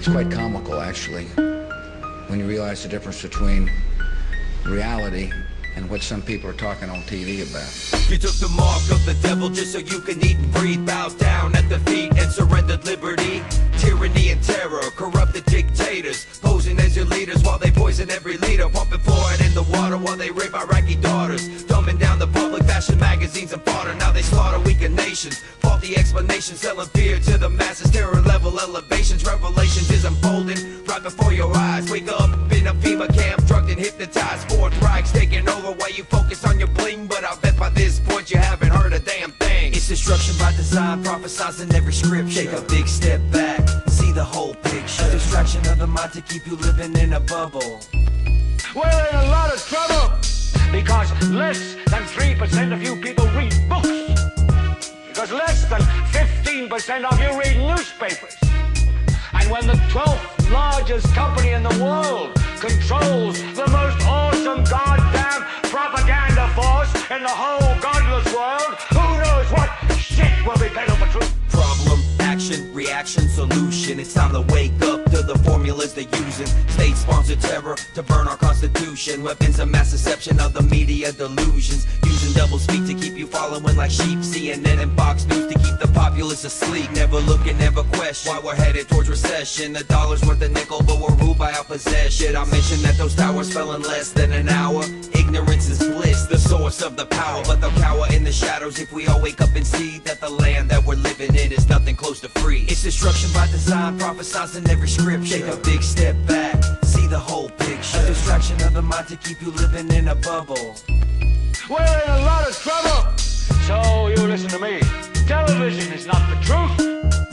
It's quite comical, actually, when you realize the difference between reality and what some people are talking on TV about. You took the mark of the devil just so you can eat and breathe. Bowed down at the feet and surrendered liberty. Tyranny and terror, corrupted dictators, posing as your leaders while they poison every leader. Pumping fluoride in the water while they rape Iraqi daughters. Dumbing down the public, fashion magazines and fodder. Now they slaughter weakened nations. Faulty explanations, selling fear to the masses. Terror level elevations, revelations is unfolding right before your eyes. Wake up in a FEMA camp, drugged and hypnotized. Fourth Reich's taking over while you focus on your bling. But I bet by this point you haven't heard a damn thing. It's destruction by design, prophesizing every scripture. Take a big step back, see the whole picture. A distraction of the mind to keep you living in a bubble. We're in a lot of trouble because less than 3% of you people read books. Because less than 15% of you read newspapers. And when the 12th largest company in the world controls the most awesome goddamn propaganda force in the whole godless world, who knows what shit will be peddled for truth? Problem, action, reaction, solution. It's time to wake up to the formulas they're using. State-sponsored terror to burn our constitution. Weapons of mass deception of the media delusions. Using double speak to keep you following like sheep. CNN and Fox News to keep the populace asleep. Never looking, never question why we're headed towards recession. The dollar's worth a nickel, but we're ruled by our possession. I mentioned that those towers fell in less than an hour. Ignorance is bliss, the source of the power. But they'll cower in the shadows if we all wake up and see that the land that we're living in is nothing close to free. It's destruction by design, prophesizing every scripture. Take a big step back, see the whole picture. A distraction of the mind to keep you living in a bubble. We're in a lot of trouble. So you listen to me. Television is not the truth.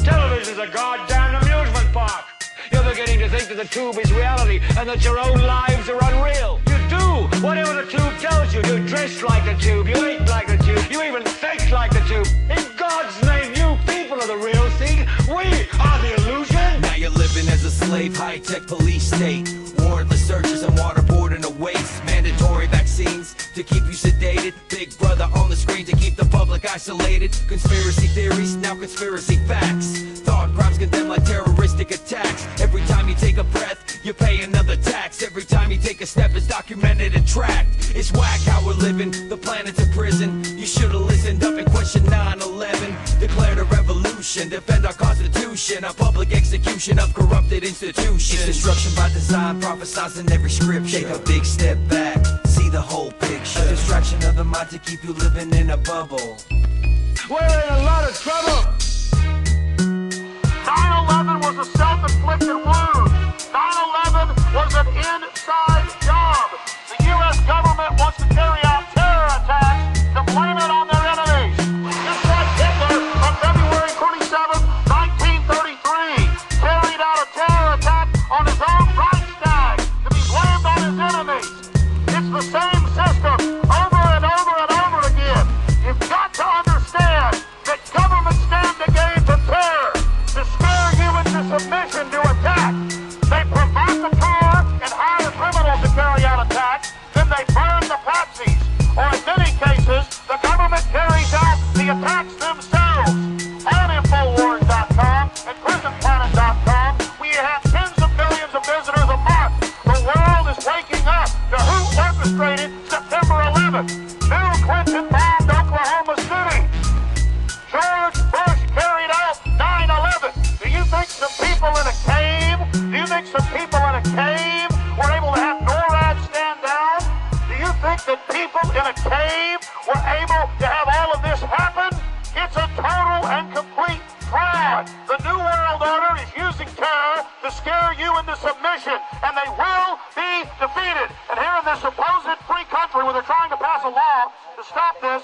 Television is a goddamn amusement park. You're beginning to think that the tube is reality and that your own lives are unreal. You do whatever the tube tells you. You dress like the tube, you eat like the tube, you even think like the tube. In God's name, you people are the real thing. We are the illusion. Now you're living as a slave, high-tech police state. Warrantless searches and waterboarding the waste. Mandatory vaccines to keep you sedated. Big brother on the screen to keep the public isolated. Conspiracy theories, now conspiracy facts. Thought crimes condemned like terroristic attacks. Every time you take a breath, you pay another tax. Every time you take a step, it's documented and tracked. It's whack how we're living, the planet's a prison. You should've listened up and questioned 9/11. Declared a revolution, defend our constitution. A public execution of corrupted institutions. It's destruction by design, prophesizing every scripture. Take a big step back, see the whole picture. A distraction of the mind to keep you living in a bubble. We're in a lot of trouble. 9/11 was a self-inflicted wound. 9/11 was an inside job. The U.S. government wants to carry out terror attacks to blame it on their enemies. Just like Hitler on February 27, 1933, carried out a terror attack on his own Reichstag to be blamed on his enemies. It's the same system over and over and over again. You've got to understand that governments stand to gain from terror, to scare you into submission to attack. They provocateur and hire criminals to carry out attacks, then they burn the patsies. Or in many cases, the government carries out the attacks themselves. On Infowars.com and PrisonPlanet.com, we have tens of millions of visitors a month. The world is waking up to who orchestrated September 11th. Bill Clinton bombed Oklahoma City. George Bush carried out 9/11. Do you think some people in a cave? Do you think some people in a cave were able to have NORAD stand down? Do you think that people in a cave were able to have all of this happen? It's a total and complete fraud. The New World Order is using terror to scare you into submission, and they will be defeated. And here in this supposed free country where they're trying to pass a law to stop this,